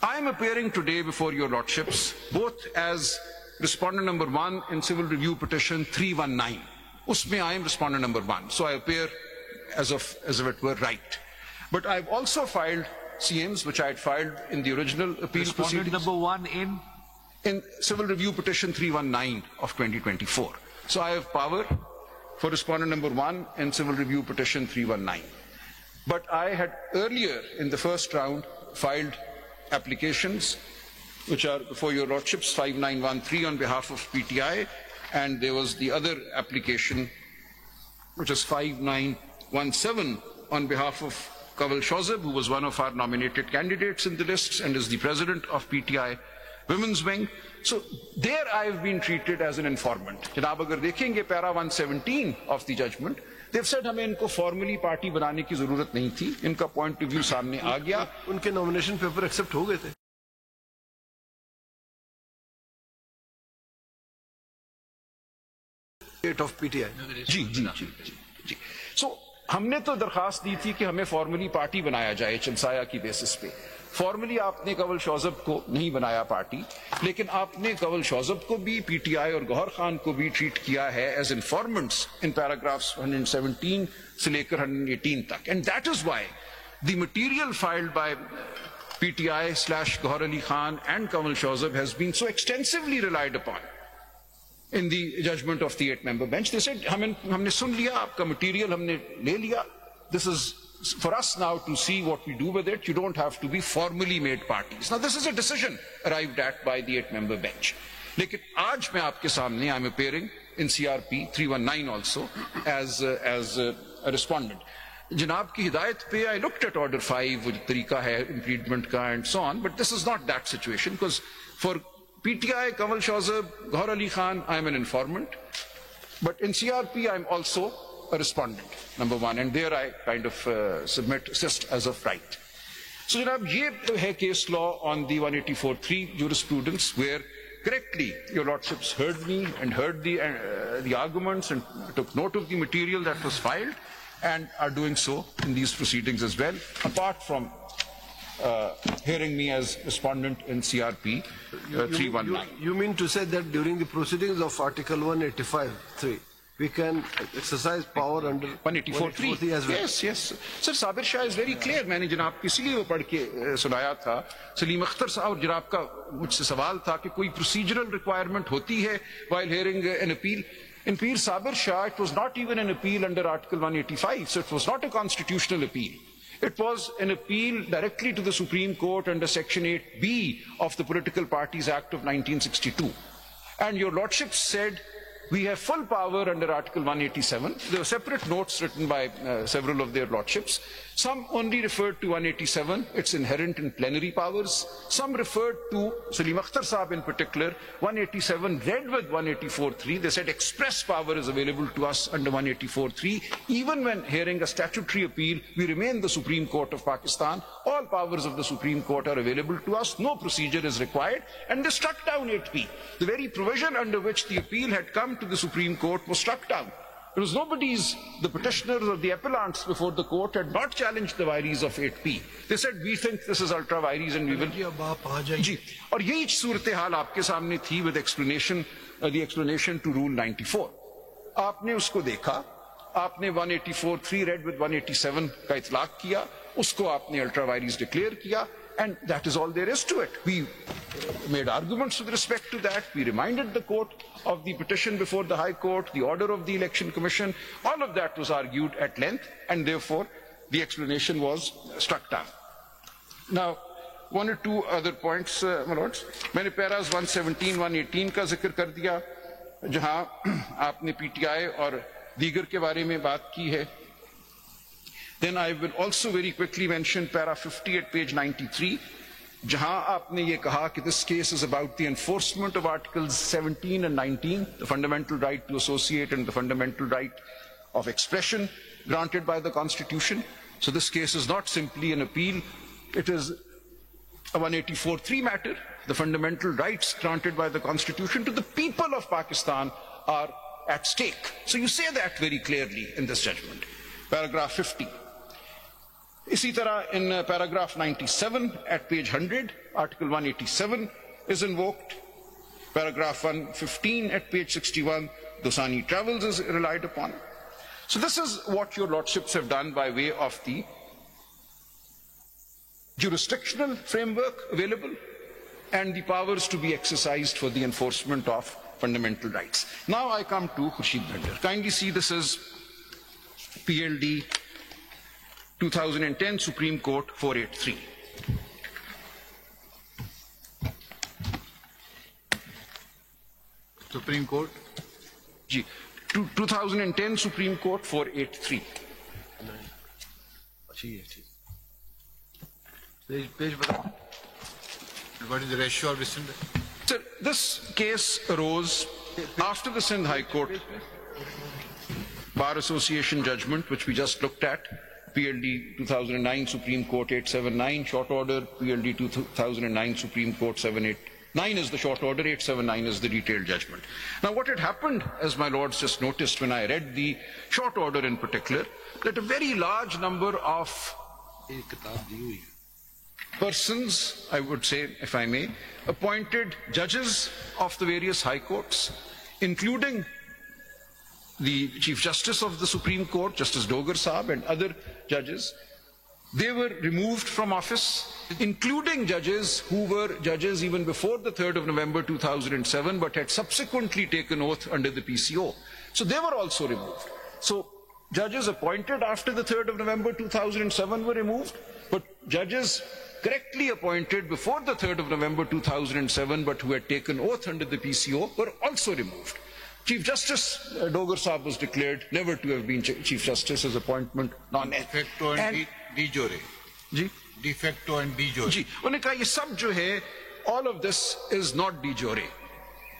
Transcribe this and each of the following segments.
I am appearing today before your lordships, both as respondent number 1 in civil review petition 319. Usme I am respondent number 1, so I appear as if it were right. But I've also filed CMs, which I had filed in the original appeal Respondent proceedings. number 1 in civil review petition 319 of 2024. So I have power for respondent number 1 in civil review petition 319. But I had earlier in the first round filed applications which are before your lordships, 5913 on behalf of PTI, and there was the other application which is 5917 on behalf of Kawal Shozeb, who was one of our nominated candidates in the lists and is the president of PTI Women's Wing. So there I have been treated as an informant. Janab agar dekhenge para 117 of the judgment, they've said हमें इनको formally party बनाने की जरूरत नहीं थी, इनका point of view सामने आ गया. उनके nomination paper accept हो गए थे. Of PTI. जी. So हमने तो दरखास्त दी थी कि हमें फॉर्मली पार्टी बनाया जाए चमसाया की बेसिस पे. फॉर्मली आपने कवल शौजब को नहीं बनाया पार्टी, लेकिन आपने कवल शौजब को भी, पीटीआई और गौहर खान को भी ट्रीट किया है एज इन्फॉर्मेंट्स इन पैराग्राफ्स 117 से लेकर 118 तक. And that is why the material filed by PTI/Gauhar Ali Khan and Kawal Shozeb has been so extensively relied upon in the judgment of the 8-member bench. They said, हमने सुन लिया, आपका material हमने ले लिया. This is for us now to see what we do with it. You don't have to be formally made parties. Now this is a decision arrived at by the 8-member bench. लेकिन आज मैं आपके सामने, I'm appearing in CRP 319 also as a respondent. जनाब की हिदायत पे I looked at order 5, वो तरीका है impeachment का and so on, but this is not that situation, because for PTI, Kawal Shozeb, Gauhar Ali Khan, I am an informant. But in CRP, I am also a respondent, number 1. And there I kind of assist as of right. So, Janab, ye hai case law on the 184.3 jurisprudence, where correctly your lordships heard me and heard the arguments and took note of the material that was filed and are doing so in these proceedings as well, apart from hearing me as respondent in CRP 319. You mean to say that during the proceedings of Article 185.3, we can exercise power under 184.3 as well? Yes. Sir, Sabir Shah is very clear. मैंने जनाब की इसलिए वो पढ़ के सुनाया था. सलीम अख्तर साहब और जनाब का मुझसे सवाल था कि कोई procedural requirement होती है while hearing an appeal. In Peer Sabir Shah, it was not even an appeal under Article 185, so it was not a constitutional appeal. It was an appeal directly to the Supreme Court under Section 8B of the Political Parties Act of 1962. And your lordship said, we have full power under Article 187. There were separate notes written by several of their lordships. Some only referred to 187, it's inherent in plenary powers. Some referred to, Salim Akhtar Saab in particular, 187 read with 184.3. They said express power is available to us under 184.3. Even when hearing a statutory appeal, we remain the Supreme Court of Pakistan. All powers of the Supreme Court are available to us. No procedure is required. And they struck down 8B. The very provision under which the appeal had come to the Supreme Court was struck down. It was nobody's, the petitioners or the appellants before the court had not challenged the vires of 8P. They said, we think this is ultra vires and we will. जी, और यही सूरत हाल आपके सामने थी with explanation, the explanation to Rule 94. आपने उसको देखा, आपने 184.3 read with 187 का इतलाक किया, उसको आपने ultra vires declare किया, and that is all there is to it. We made arguments with respect to that. We reminded the court of the petition before the High Court, the order of the Election Commission. All of that was argued at length, and therefore the explanation was struck down. Now, one or two other points, my lords. मैंने Paris 117, 118 का जिक्र कर दिया, जहां आपने PTI और दीगर के बारे में बात की है. Then I will also very quickly mention para 50 at page 93, जहां आपने ये कहा कि this case is about the enforcement of Articles 17 and 19, the fundamental right to associate and the fundamental right of expression granted by the Constitution. So this case is not simply an appeal, it is a 184.3 matter. The fundamental rights granted by the Constitution to the people of Pakistan are at stake. So you say that very clearly in this judgment. Paragraph 50. इसी तरह in paragraph 97 at page 100, article 187 is invoked. Paragraph 115 at page 61, Dosani Travels is relied upon. So this is what your lordships have done by way of the jurisdictional framework available and the powers to be exercised for the enforcement of fundamental rights. Now I come to Khurshid Bhinder. Kindly see, this is PLD 2010 Supreme Court 483. Supreme Court? 2010 Supreme Court 483. Page What is the ratio of rescind? Sir, this case arose after the Sindh High Court Bar Association judgment, which we just looked at, PLD 2009 Supreme Court 879, short order, PLD 2009 Supreme Court 789 is the short order, 879 is the detailed judgment. Now what had happened, as my lords just noticed when I read the short order in particular, that a very large number of persons, I would say, if I may, appointed judges of the various high courts, including the Chief Justice of the Supreme Court, Justice Dogar Saab, and other judges, they were removed from office, including judges who were judges even before the 3rd of November 2007, but had subsequently taken oath under the PCO. So they were also removed. So judges appointed after the 3rd of November 2007 were removed, but judges correctly appointed before the 3rd of November 2007, but who had taken oath under the PCO, were also removed. Chief Justice Dogar Saab was declared never to have been Chief Justice, his appointment non-ethical. De facto and de jure. Ji? De facto and de jure. जी, उन्होंने कहा ये सब जो है, all of this is not de jure.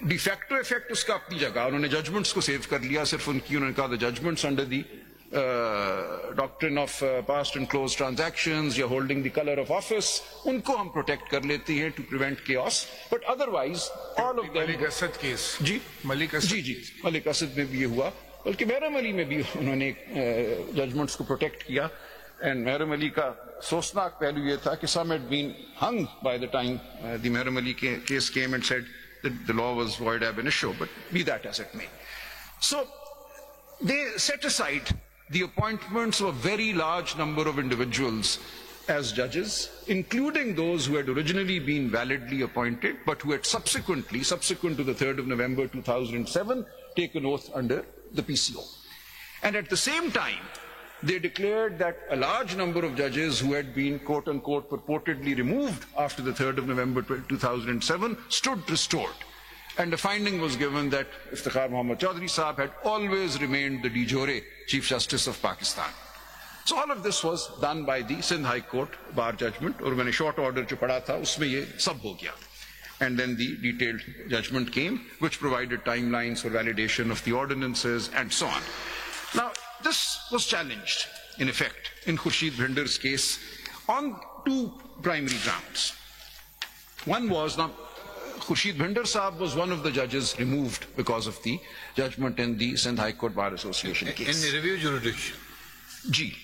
De facto effect उसका अपनी जगह, उन्होंने judgments को save कर लिया, सिर्फ उनकी उन्होंने कहा the judgments under the doctrine of past and closed transactions या holding the color of office, उनको हम protect कर लेते हैं to prevent chaos, but otherwise all of them. Malik Asad case. Ji, Malik Asad. Ji, Malik Asad में भी ये हुआ, बल्कि मेहरम अली में भी उन्होंने judgments को protect किया, and मेहरम अली का सोचनाक पहलू ये था कि some had been hung by the time the Mehram Ali case came and said that the law was void ab initio, but be that as it may. So they set aside the appointments of a very large number of individuals as judges, including those who had originally been validly appointed, but who had subsequent to the 3rd of November 2007, taken oath under the PCO. And at the same time, they declared that a large number of judges who had been, quote-unquote, purportedly removed after the 3rd of November 2007 stood restored. And the finding was given that Iftikhar Muhammad Chaudhry Saab had always remained the de jure Chief Justice of Pakistan. So all of this was done by the Sindh High Court bar judgment, और मैंने short order जो पढ़ा था उसमें ये सब हो गया. And then the detailed judgment came, which provided timelines for validation of the ordinances and so on. Now, this was challenged, in effect, in Khurshid Bhinder's case on two primary grounds. One was, now, Khurshid Bhinder Saab was one of the judges removed because of the judgment in the Sindh High Court Bar Association case. In review jurisdiction. Ji.